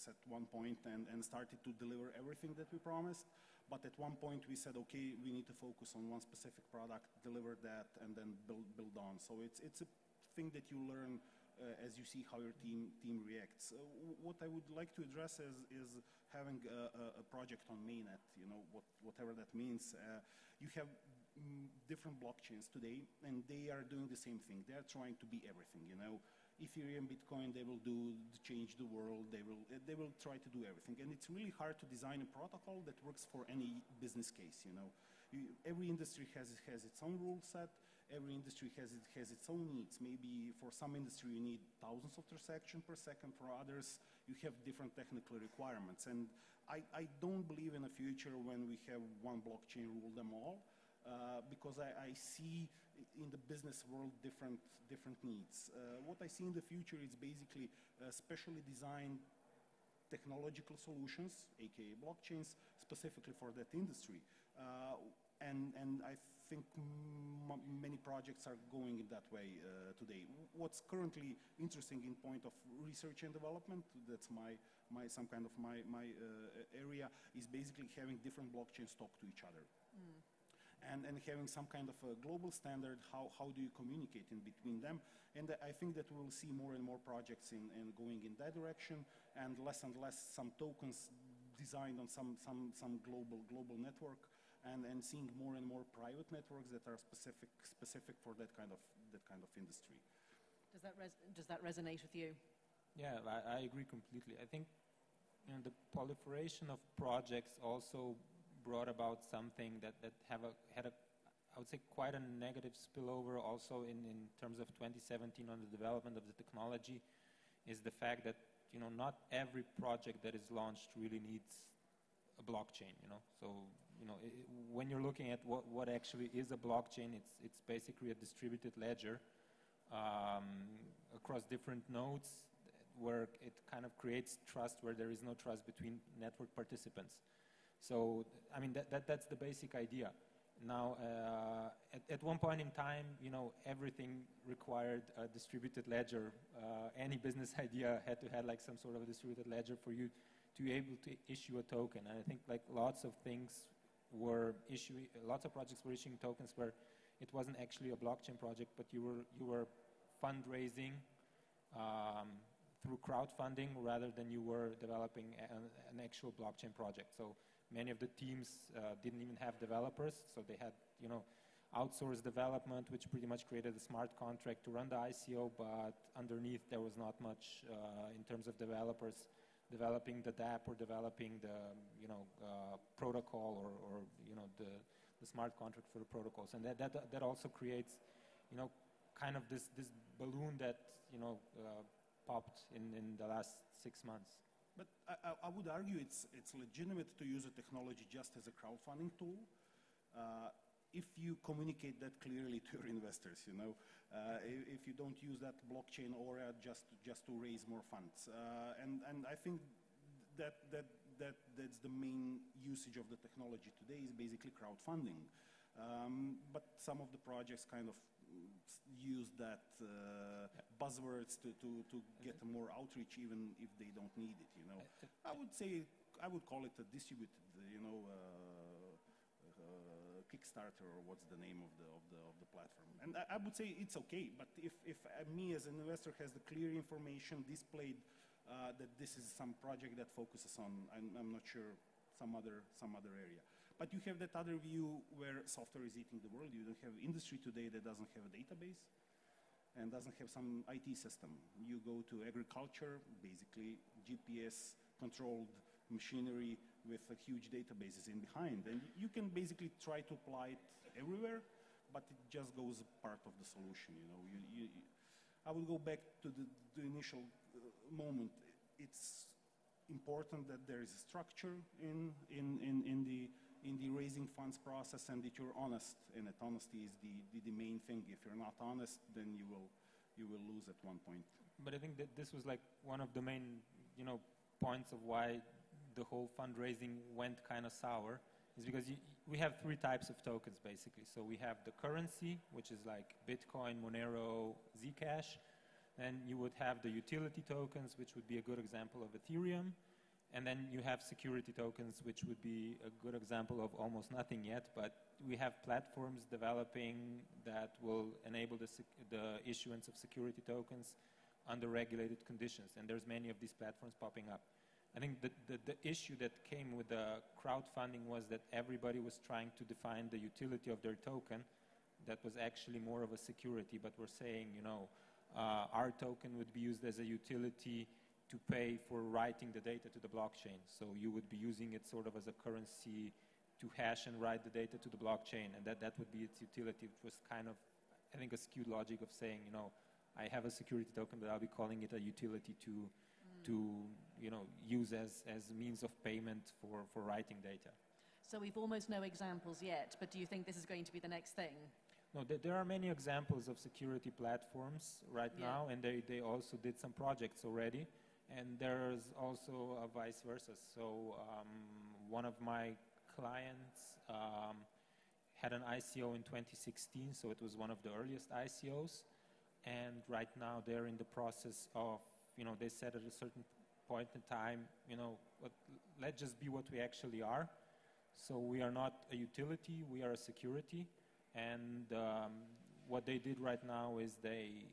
projects at one point and started to deliver everything that we promised. But at one point we said, okay, we need to focus on one specific product, deliver that, and then build on. So it's a thing that you learn as you see how your team reacts. What I would like to address is having a project on mainnet, whatever that means. You have different blockchains today, and they are doing the same thing. They are trying to be everything, Ethereum, Bitcoin, they will change the world. They will try to do everything, and it's really hard to design a protocol that works for any business case. Every industry has its own rule set. Every industry has its own needs. Maybe for some industry you need thousands of transactions per second. For others, you have different technical requirements. And I don't believe in a future when we have one blockchain rule them all. Because I see in the business world different needs. What I see in the future is basically specially designed technological solutions, aka blockchains, specifically for that industry. And I think many projects are going in that way today. What's currently interesting in point of research and development, that's my area, is basically having different blockchains talk to each other. And having some kind of a global standard, how do you communicate in between them? And I think that we'll see more and more projects in going in that direction, and less some tokens designed on some global network, and seeing more and more private networks that are specific for that kind of industry. Does that resonate with you? Yeah, I agree completely. I think the proliferation of projects also brought about something that had a, I would say, quite a negative spillover also in terms of 2017 on the development of the technology, is the fact that not every project that is launched really needs a blockchain. So when you're looking at what actually is a blockchain, it's basically a distributed ledger across different nodes, where it kind of creates trust where there is no trust between network participants. So, I mean, that's the basic idea. Now, at one point in time, everything required a distributed ledger. Any business idea had to have like some sort of a distributed ledger for you to be able to issue a token. And I think like lots of projects were issuing tokens where it wasn't actually a blockchain project, but you were fundraising through crowdfunding rather than you were developing an actual blockchain project. So many of the teams didn't even have developers, so they had outsourced development, which pretty much created a smart contract to run the ICO, but underneath there was not much in terms of developers developing the DApp or developing the protocol or the smart contract for the protocols. And that also creates kind of this balloon that popped in the last 6 months. But I would argue it's legitimate to use a technology just as a crowdfunding tool if you communicate that clearly to your investors. If you don't use that blockchain aura just to raise more funds, and I think that's the main usage of the technology today, is basically crowdfunding. But some of the projects kind of use that buzzwords to get more outreach, even if they don't need it. I would call it a distributed, Kickstarter, or what's the name of the platform. And I would say it's okay. But if me as an investor has the clear information displayed that this is some project that focuses on, I'm not sure, some other area. But you have that other view where software is eating the world. You don't have industry today that doesn't have a database and doesn't have some IT system. You go to agriculture, basically GPS-controlled machinery with huge databases in behind. And you can basically try to apply it everywhere, but it just goes part of the solution. I will go back to the initial moment. It's important that there is a structure in the raising funds process, and that you're honest in it. Honesty is the main thing. If you're not honest, then you will lose at one point. But I think that this was like one of the main points of why the whole fundraising went kind of sour, is because we have 3 types of tokens basically. So we have the currency, which is like Bitcoin, Monero, Zcash. Then you would have the utility tokens, which would be a good example of Ethereum. And then you have security tokens, which would be a good example of almost nothing yet, but we have platforms developing that will enable the issuance of security tokens under regulated conditions, and there's many of these platforms popping up. I think the issue that came with the crowdfunding was that everybody was trying to define the utility of their token that was actually more of a security, but we're saying, you know, our token would be used as a utility to pay for writing the data to the blockchain. So you would be using it sort of as a currency to hash and write the data to the blockchain, and that would be its utility. It was kind of, I think, a skewed logic of saying, you know, I have a security token, but I'll be calling it a utility to you know, use as means of payment for writing data. So we've almost no examples yet, but do you think this is going to be the next thing? No, there are many examples of security platforms right now, and they also did some projects already. And there's also a vice versa. So one of my clients had an ICO in 2016, so it was one of the earliest ICOs. And right now they're in the process of, you know, they said at a certain point in time, you know, let's just be what we actually are. So we are not a utility, we are a security. And what they did right now is they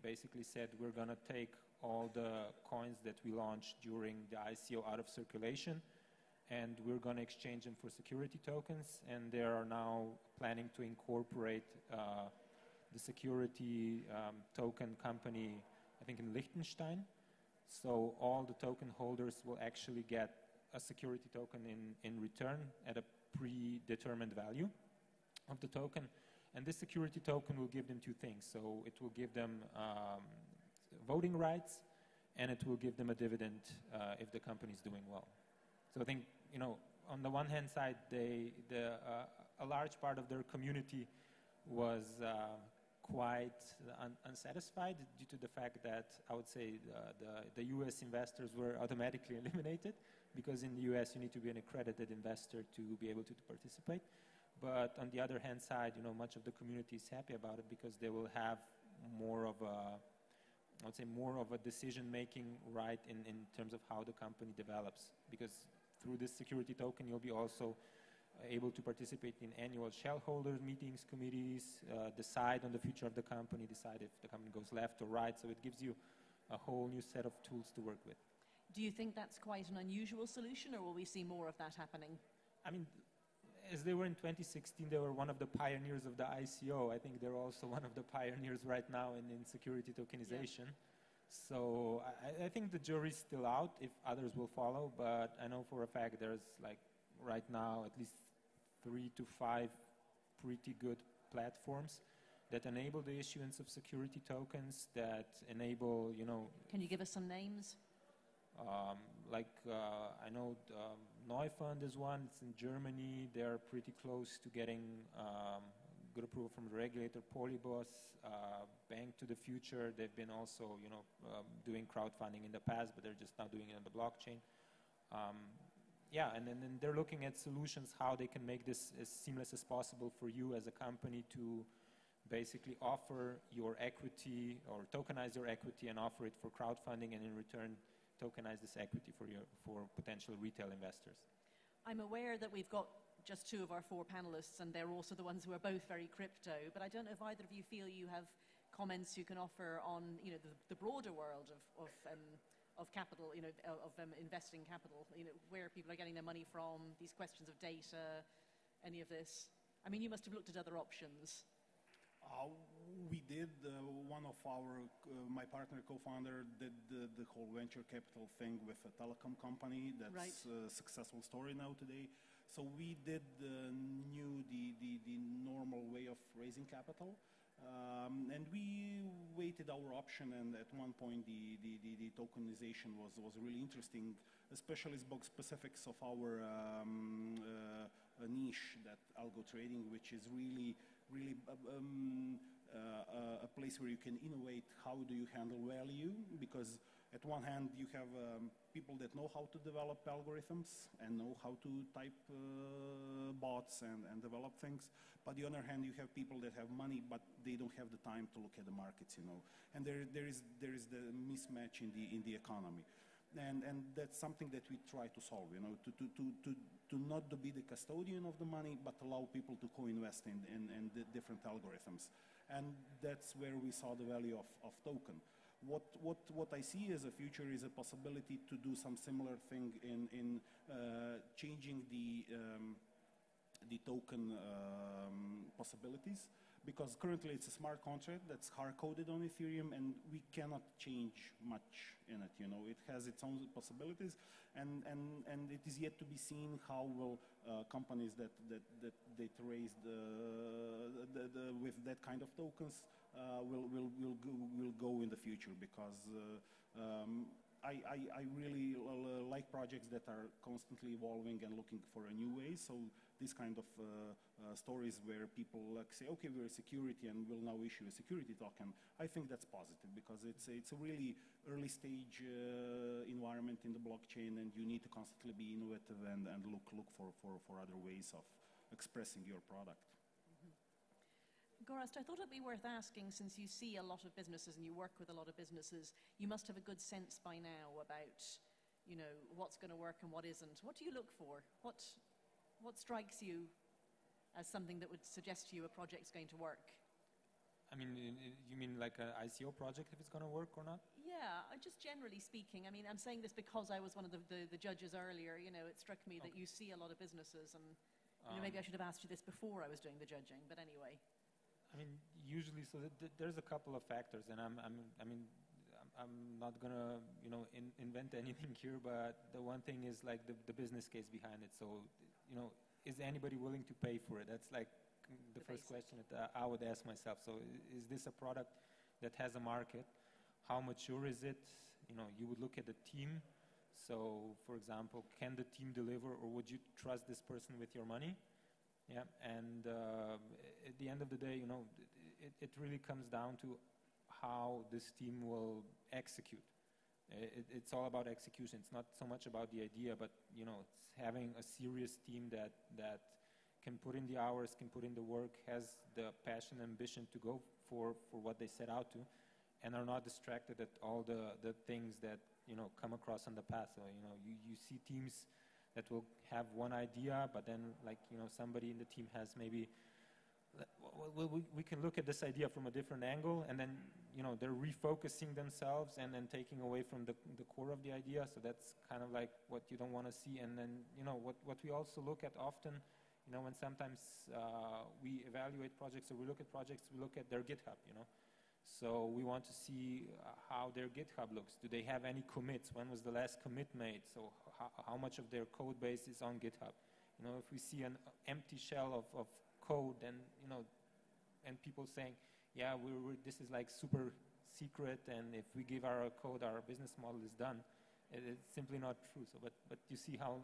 basically said, we're going to take all the coins that we launched during the ICO out of circulation, and we're going to exchange them for security tokens. And they are now planning to incorporate the security token company, I think, in Liechtenstein. So all the token holders will actually get a security token in return at a predetermined value of the token. And this security token will give them two things. So it will give them voting rights, and it will give them a dividend if the company is doing well. So I think, you know, on the one hand side, a large part of their community was quite unsatisfied due to the fact that I would say the US investors were automatically eliminated, because in the US you need to be an accredited investor to be able to participate. But on the other hand side, you know, much of the community is happy about it because they will have more of a, I would say, more of a decision-making right in terms of how the company develops. Because through this security token, you'll be also able to participate in annual shareholder meetings, committees, decide on the future of the company, decide if the company goes left or right. So it gives you a whole new set of tools to work with. Do you think that's quite an unusual solution, or will we see more of that happening? I mean, as they were in 2016, they were one of the pioneers of the ICO. I think they're also one of the pioneers right now in security tokenization. Yeah. So I think the jury's still out if others will follow, but I know for a fact there's, like, right now at least 3 to 5 pretty good platforms that enable the issuance of security tokens, that enable, you know... Can you give us some names? I know Neufund is one. It's in Germany. They're pretty close to getting good approval from the regulator. Polybos, Bank to the Future. They've been also, you know, doing crowdfunding in the past, but they're just now doing it on the blockchain. Yeah, and then they're looking at solutions how they can make this as seamless as possible for you as a company to basically offer your equity or tokenize your equity and offer it for crowdfunding, and in return tokenize this equity for potential retail investors. I'm aware that we've got just 2 of our 4 panelists, and they're also the ones who are both very crypto, but I don't know if either of you feel you have comments you can offer on, you know, the broader world of capital, you know, of investing capital, you know, where people are getting their money from, these questions of data, any of this. I mean, you must have looked at other options. We did. One of my partner, co-founder, did the whole venture capital thing with a telecom company. That's right. A successful story now today. So we did knew the normal way of raising capital. And we weighted our option, and at one point the tokenization was really interesting, especially specifics of our niche, that algo trading, which is really a place where you can innovate. How do you handle value? Because at one hand you have people that know how to develop algorithms and know how to type bots and develop things. But on the other hand, you have people that have money, but they don't have the time to look at the markets, you know. And there is the mismatch in the economy. And that's something that we try to solve, you know, to not to be the custodian of the money, but allow people to co-invest in the different algorithms. And that's where we saw the value of token. What I see as a future is a possibility to do some similar thing in changing the token possibilities, because currently it's a smart contract that's hard-coded on Ethereum, and we cannot change much in it. You know, it has its own possibilities, and it is yet to be seen how will companies that raised with that kind of tokens will go in the future, because I really like projects that are constantly evolving and looking for a new way. So these kind of stories where people like say, okay, we're a security and we'll now issue a security token, I think that's positive, because it's a really early stage environment in the blockchain, and you need to constantly be innovative and look for other ways of expressing your product. Gorazd, I thought it'd be worth asking, since you see a lot of businesses and you work with a lot of businesses, you must have a good sense by now about, you know, what's going to work and what isn't. What do you look for? What strikes you as something that would suggest to you a project's going to work? I mean, you mean like an ICO project, if it's going to work or not? Yeah, just generally speaking. I mean, I'm saying this because I was one of the judges earlier. You know, it struck me that you see a lot of businesses, and you know, maybe I should have asked you this before I was doing the judging, but anyway. I mean, usually, so there's a couple of factors, and I'm not gonna, you know, invent anything here, but the one thing is like the business case behind it. So, you know, is anybody willing to pay for it? That's like the first question that I would ask myself. So, is this a product that has a market? How mature is it? You know, you would look at the team. So, for example, can the team deliver, or would you trust this person with your money? Yeah, and at the end of the day, you know, it really comes down to how this team will execute. It's all about execution. It's not so much about the idea, but you know, it's having a serious team that can put in the hours, can put in the work, has the passion and ambition to go for what they set out to, and are not distracted at all the things that, you know, come across on the path. So, you know, you see teams that will have one idea, but then, like, you know, somebody in the team has maybe, we can look at this idea from a different angle, and then, you know, they're refocusing themselves and then taking away from the core of the idea. So that's kind of like what you don't want to see. And then, you know, what we also look at often, you know, when sometimes we evaluate projects or we look at projects, we look at their GitHub, you know. So we want to see how their GitHub looks. Do they have any commits? When was the last commit made? So how much of their code base is on GitHub? You know, if we see an empty shell of code, and, you know, and people saying, yeah, this is like super secret, and if we give our code, our business model is done, it's simply not true. So, but you see how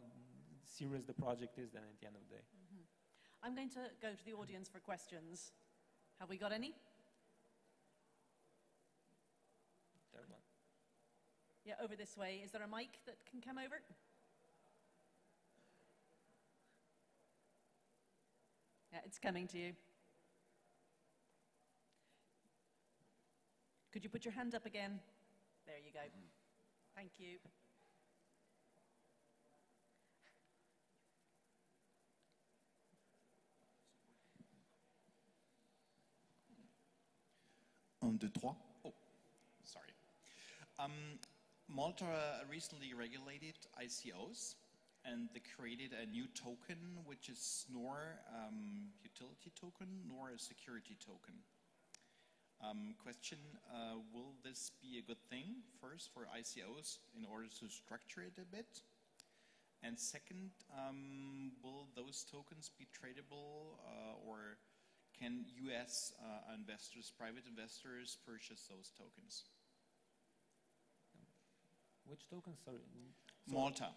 serious the project is then at the end of the day. Mm-hmm. I'm going to go to the audience for questions. Have we got any? Yeah, over this way. Is there a mic that can come over? Yeah, it's coming to you. Could you put your hand up again? There you go. Thank you. Un, deux, trois. Oh, sorry. Malta recently regulated ICOs, and they created a new token, which is nor utility token nor a security token. Question, will this be a good thing, first, for ICOs in order to structure it a bit? And second, will those tokens be tradable, or can US investors, private investors, purchase those tokens? Which tokens? Sorry. Malta.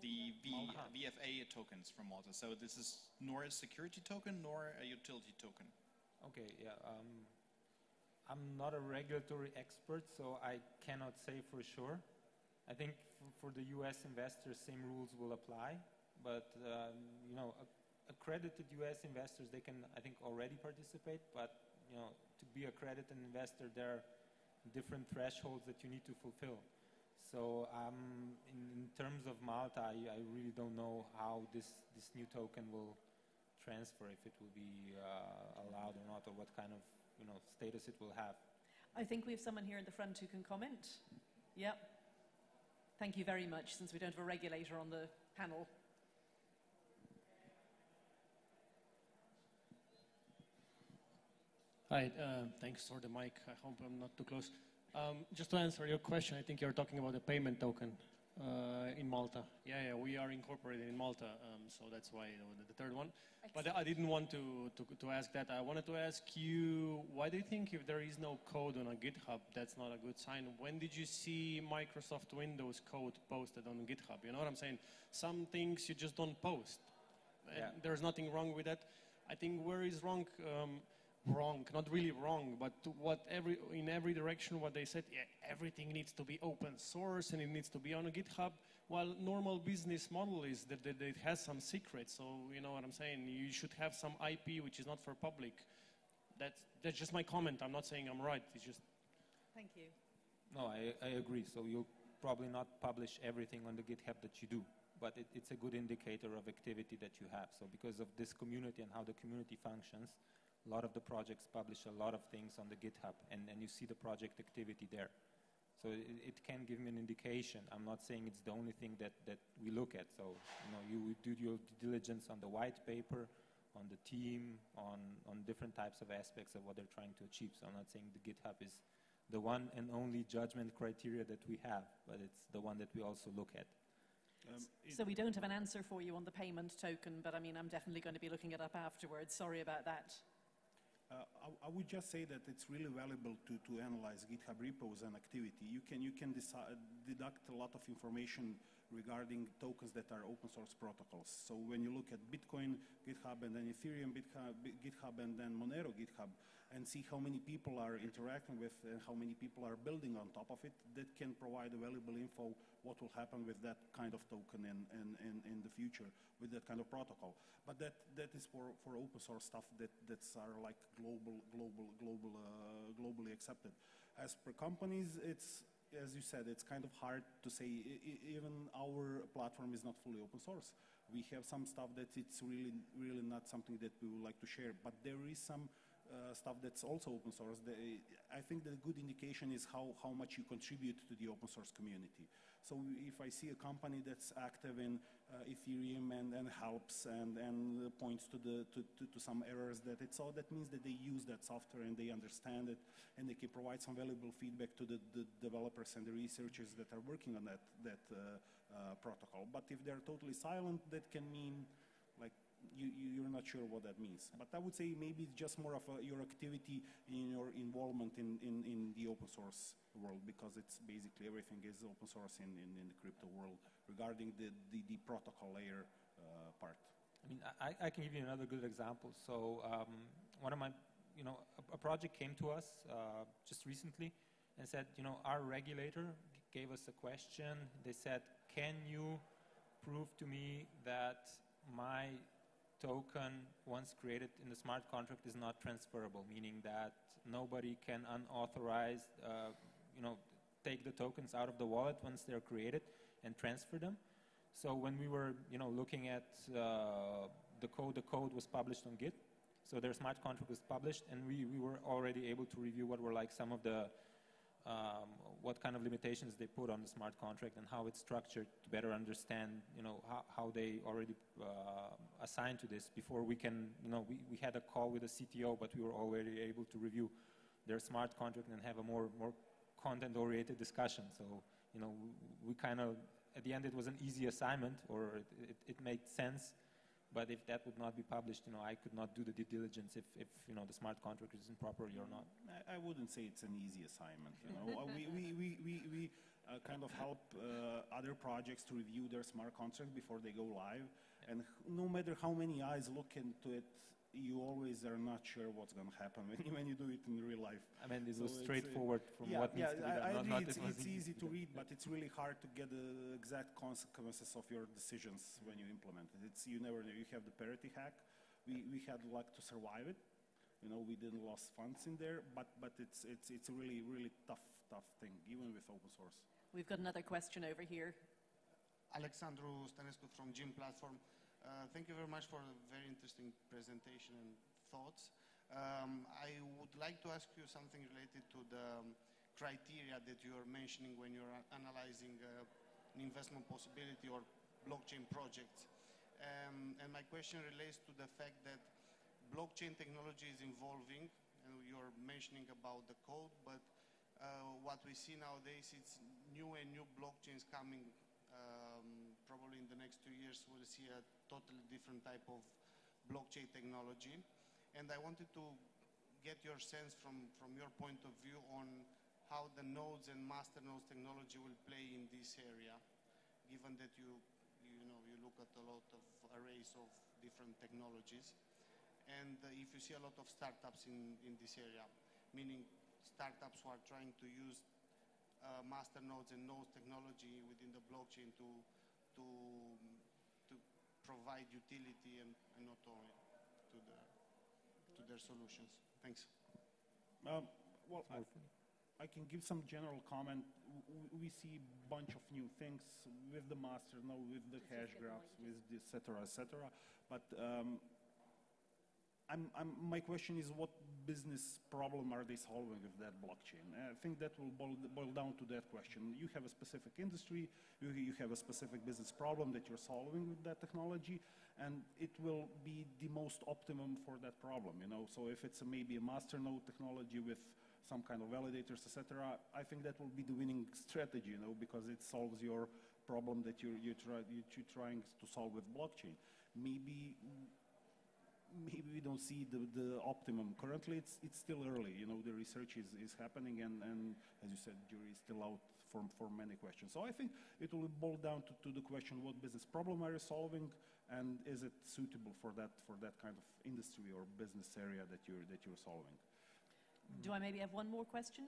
The VFA tokens from Malta. So this is nor a security token nor a utility token. Okay, yeah. I'm not a regulatory expert, so I cannot say for sure. I think for the US investors, same rules will apply. But, you know, accredited US investors, they can, I think, already participate. But, you know, to be accredited investor, there are different thresholds that you need to fulfill. So in terms of Malta, I really don't know how this new token will transfer, if it will be allowed or not, or what kind of status it will have. I think we have someone here in the front who can comment. Yep. Thank you very much, since we don't have a regulator on the panel. Hi, thanks for the mic. I hope I'm not too close. Just to answer your question, I think you're talking about a payment token in Malta. Yeah, we are incorporated in Malta, so that's why the third one. Excellent. But I didn't want to ask that. I wanted to ask you, why do you think if there is no code on a GitHub, that's not a good sign? When did you see Microsoft Windows code posted on GitHub? You know what I'm saying? Some things you just don't post. Yeah. There's nothing wrong with that. I think where is wrong, not really wrong, but in every direction what they said, yeah, everything needs to be open source and it needs to be on a GitHub. While normal business model is that it has some secrets. So you know what I'm saying? You should have some IP which is not for public. That's just my comment. I'm not saying I'm right. It's just. Thank you. No, I agree. So you'll probably not publish everything on the GitHub that you do, but it's a good indicator of activity that you have. So because of this community and how the community functions, a lot of the projects publish a lot of things on the GitHub, and you see the project activity there. So it can give me an indication. I'm not saying it's the only thing that we look at. So you do your due diligence on the white paper, on the team, on different types of aspects of what they're trying to achieve. So I'm not saying the GitHub is the one and only judgment criteria that we have, but it's the one that we also look at. So we don't have an answer for you on the payment token, but I mean, I'm definitely going to be looking it up afterwards. Sorry about that. I would just say that it's really valuable to analyze GitHub repos and activity. You can deduct a lot of information regarding tokens that are open source protocols. So when you look at Bitcoin GitHub and then Ethereum GitHub and then Monero GitHub, and see how many people are interacting with and how many people are building on top of it, that can provide a valuable info what will happen with that kind of token in the future with that kind of protocol. But that is for open source stuff that's are like globally accepted. As per companies, it's, as you said, it's kind of hard to say. Even our platform is not fully open source. We have some stuff that it's really not something that we would like to share, but there is some stuff that's also open source. I think the good indication is how much you contribute to the open source community. So if I see a company that's active in Ethereum and helps and points to some errors that means that they use that software and they understand it and they can provide some valuable feedback to the developers and the researchers that are working on that protocol. But if they're totally silent, that can mean like you're not sure what that means. But I would say maybe it's just more of your activity in your involvement in the open source world, because it's basically everything is open source in the crypto world regarding the protocol layer part. I mean, I can give you another good example. So one of my, a project came to us just recently and said, our regulator gave us a question. They said, can you prove to me that my token, once created in the smart contract, is not transferable, meaning that nobody can unauthorized, take the tokens out of the wallet once they're created and transfer them. So when we were, looking at the code was published on Git. So their smart contract was published, and we were already able to review what were like some of the what kind of limitations they put on the smart contract and how it's structured to better understand, how they already assigned to this before we can, we had a call with the CTO, but we were already able to review their smart contract and have a more content-oriented discussion. So, we kind of, at the end it was an easy assignment, or it made sense. But if that would not be published, I could not do the due diligence if the smart contract isn't properly or not. I wouldn't say it's an easy assignment. We kind of help other projects to review their smart contract before they go live. And no matter how many eyes look into it, you always are not sure what's going to happen when you do it in real life. I mean, this was straightforward from what needs to be done. I agree, it's easy to read, but it's really hard to get the exact consequences of your decisions when you implement it. You never know. You have the parity hack. We had luck to survive it. We didn't lose funds in there, but it's a really tough thing, even with open source. We've got another question over here. Alexandru Stănescu from Gym Platform. Thank you very much for a very interesting presentation and thoughts. I would like to ask you something related to the criteria that you are mentioning when you're analyzing an investment possibility or blockchain projects. And my question relates to the fact that blockchain technology is evolving, and you're mentioning about the code, but what we see nowadays, it's new and new blockchains coming. Probably in the next 2 years, we'll see a totally different type of blockchain technology. And I wanted to get your sense from your point of view on how the nodes and master nodes technology will play in this area, given that you look at a lot of arrays of different technologies. And if you see a lot of startups in this area, meaning startups who are trying to use master nodes and nodes technology within the blockchain to provide utility and not only to their solutions. Thanks. Well, I can give some general comment. We see a bunch of new things with the master node, with the hash graphs, with the et cetera. But my question is, what business problem are they solving with that blockchain? I think that will boil down to that question. You have a specific industry, you have a specific business problem that you're solving with that technology, and it will be the most optimum for that problem. So if it's maybe a master node technology with some kind of validators, etc., I think that will be the winning strategy, because it solves your problem that you're trying to solve with blockchain. Maybe we don't see the optimum. Currently, it's still early. The research is happening, and as you said, jury is still out for many questions. So I think it will boil down to the question: what business problem are you solving, and is it suitable for that kind of industry or business area that you're solving? Do I maybe have one more question?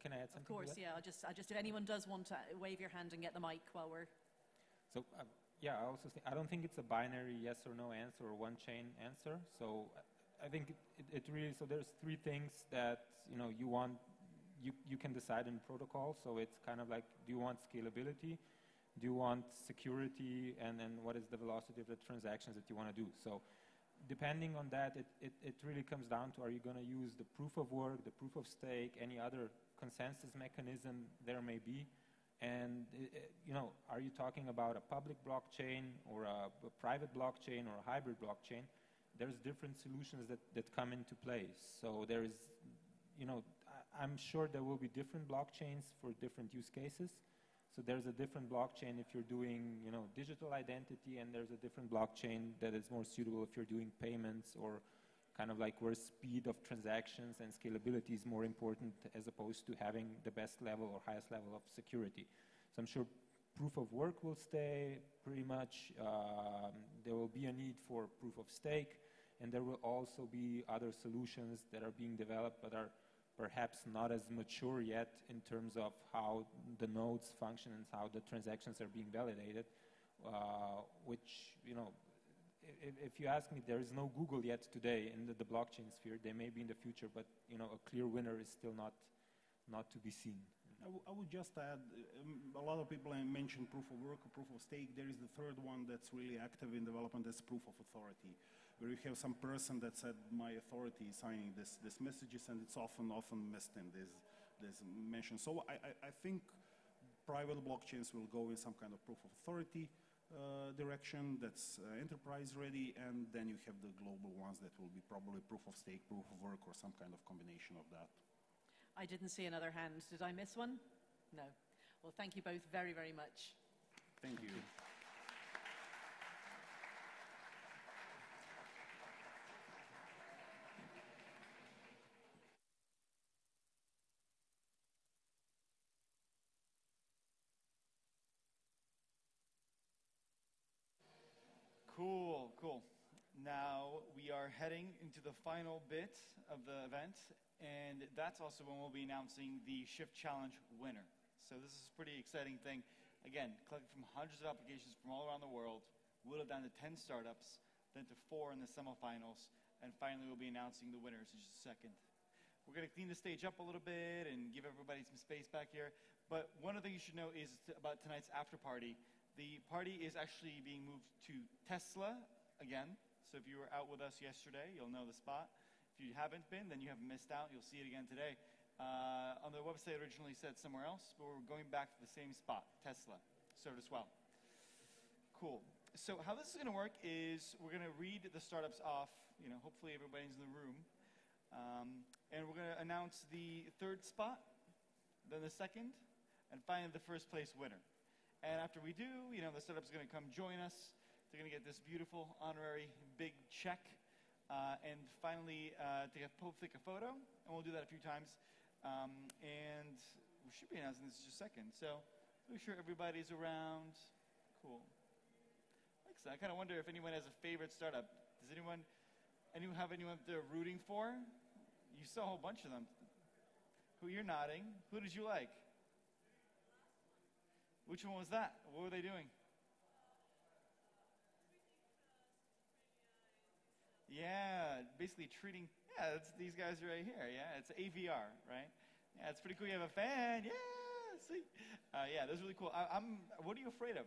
Can I add something? Of course, yeah. I'll just if anyone does want to wave your hand and get the mic while we're. So yeah, I also think I don't think it's a binary yes or no answer or one chain answer. So I think it really, so there's three things that you want. You can decide in protocol. So it's kind of like, do you want scalability? Do you want security? And then what is the velocity of the transactions that you want to do? So depending on that, it really comes down to, are you going to use the proof of work, the proof of stake, any other consensus mechanism there may be? And, are you talking about a public blockchain or a private blockchain or a hybrid blockchain? There's different solutions that come into place. So there is, I'm sure there will be different blockchains for different use cases. So there's a different blockchain if you're doing, digital identity, and there's a different blockchain that is more suitable if you're doing payments, or kind of like where speed of transactions and scalability is more important as opposed to having the best level or highest level of security. So I'm sure proof of work will stay pretty much. There will be a need for proof of stake, and there will also be other solutions that are being developed but are perhaps not as mature yet in terms of how the nodes function and how the transactions are being validated, which, if you ask me, there is no Google yet today in the blockchain sphere. They may be in the future, but a clear winner is still not to be seen. I would just add, a lot of people mentioned proof of work or proof of stake. There is the third one that's really active in development, that's proof of authority, where you have some person that said, my authority is signing this messages, and it's often missed in this mention. So I think private blockchains will go in some kind of proof of authority direction that's enterprise ready, and then you have the global ones that will be probably proof of stake, proof of work, or some kind of combination of that. I didn't see another hand. Did I miss one? No. Well, thank you both very, very much. Thank you. Cool. Now we are heading into the final bit of the event, and that's also when we'll be announcing the Shift Challenge winner. So this is a pretty exciting thing. Again, collected from hundreds of applications from all around the world, whittled down to 10 startups, then to 4 in the semifinals, and finally we'll be announcing the winners in just a second. We're going to clean the stage up a little bit and give everybody some space back here, But one of the things you should know is about tonight's after party. The party is actually being moved to Tesla again. So if you were out with us yesterday, you'll know the spot. If you haven't been, then you have missed out. You'll see it again today. On the website originally said somewhere else, but we're going back to the same spot, Tesla. Served us well. Cool. So how this is going to work is we're going to read the startups off. You know, hopefully everybody's in the room. And we're going to announce the third spot, then the second, and finally the first place winner. And after we do, you know, the startup's going to come join us. They're going to get this beautiful honorary big check. And finally, take a photo, and we'll do that a few times. And we should be announcing this in just a second. So make sure everybody's around. Cool. Excellent. I kind of wonder if anyone has a favorite startup. Does anyone have anyone they're rooting for? You saw a whole bunch of them. Who you're nodding? Who did you like? Which one was that? What were they doing? Yeah, basically treating. Yeah, it's these guys right here. Yeah, it's AVR, right? Yeah, it's pretty cool. You have a fan. Yeah, see. Yeah, that's really cool. What are you afraid of?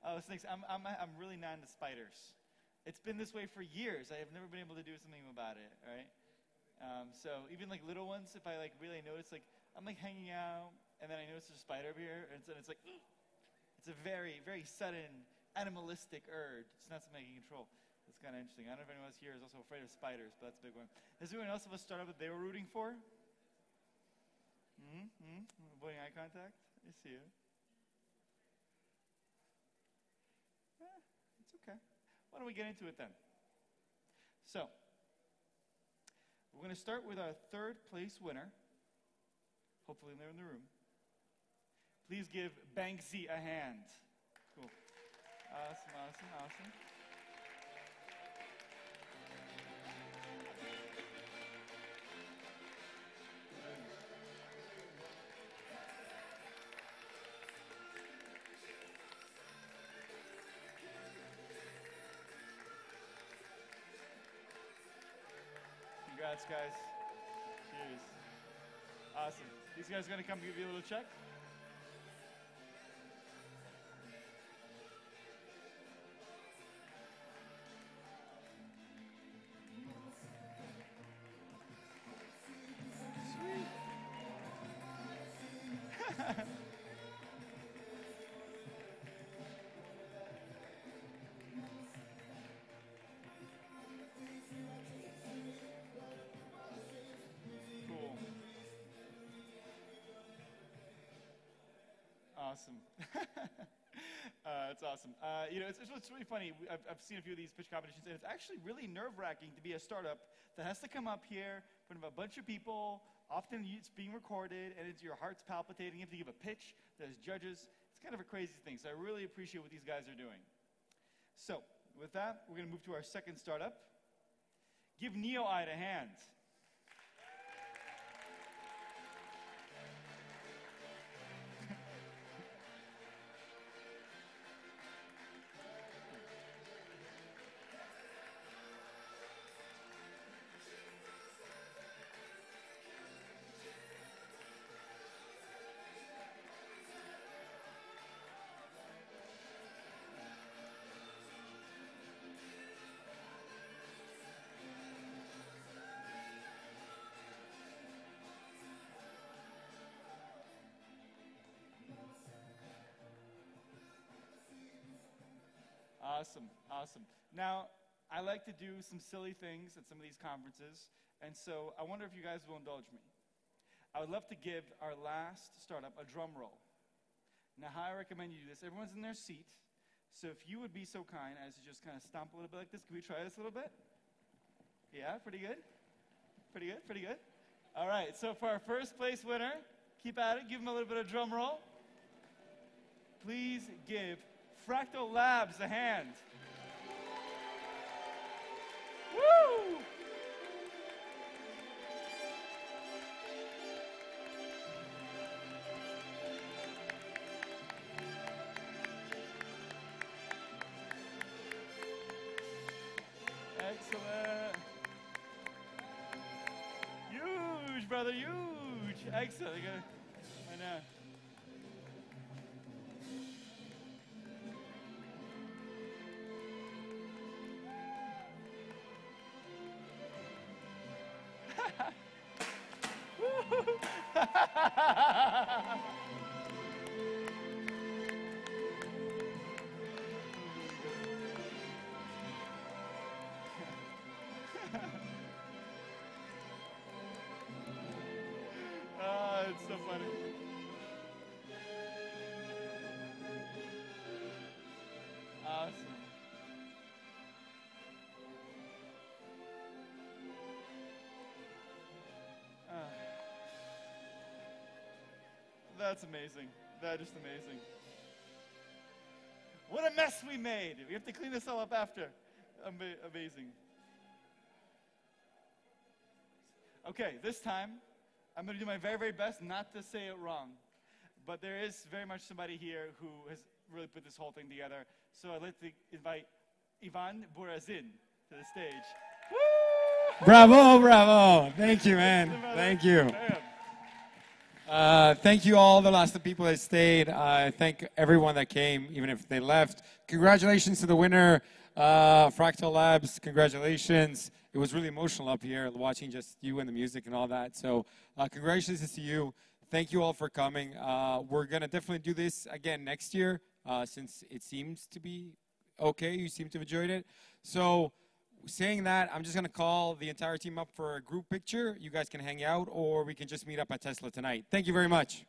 Oh, snakes. I'm really not into spiders. It's been this way for years. I have never been able to do something about it, right? So even like little ones, if I like really notice, like I'm like hanging out, and then I notice there's a spider over here, and it's like, it's a very, very sudden animalistic urge. It's not something I can control. It's kind of interesting. I don't know if anyone else here is also afraid of spiders, but that's a big one. Has anyone else of a startup that they were rooting for? Avoiding eye contact? I see you. It's okay. Why don't we get into it then? So, we're going to start with our third place winner. Hopefully they're in the room. Please give Banksy a hand. Cool. Awesome. Congrats, guys. Cheers. Awesome. These guys are going to come give you a little check. Awesome. That's awesome. You know, it's really funny. I've seen a few of these pitch competitions, and it's actually really nerve-wracking to be a startup that has to come up here in front of a bunch of people. Often it's being recorded, and your heart's palpitating. You have to give a pitch. There's judges. It's kind of a crazy thing, so I really appreciate what these guys are doing. So, with that, we're going to move to our second startup. Give NeoEye a hand. Awesome. Now, I like to do some silly things at some of these conferences, and so I wonder if you guys will indulge me. I would love to give our last startup a drum roll. Now, how I recommend you do this, everyone's in their seat, so if you would be so kind as to just kind of stomp a little bit like this. Can we try this a little bit? Yeah, pretty good? Pretty good? All right, so for our first place winner, keep at it, give him a little bit of drum roll. Please give Fractal Labs a hand. Woo! Excellent. Huge, brother, huge. Excellent. That's amazing. That is amazing. What a mess we made. We have to clean this all up after. Amazing. Okay, this time I'm going to do my very, very best not to say it wrong. But there is very much somebody here who has really put this whole thing together. So I'd like to invite Ivan Burazin to the stage. Woo! Bravo, bravo. Thank you, man. Thank you. Thank you all the last people that stayed. Thank everyone that came, even if they left. Congratulations to the winner, Fractal Labs. Congratulations. It was really emotional up here watching just you and the music and all that. So congratulations to you. Thank you all for coming. We're going to definitely do this again next year since it seems to be okay. You seem to have enjoyed it. So saying that, I'm just going to call the entire team up for a group picture. You guys can hang out, or we can just meet up at Tesla tonight. Thank you very much.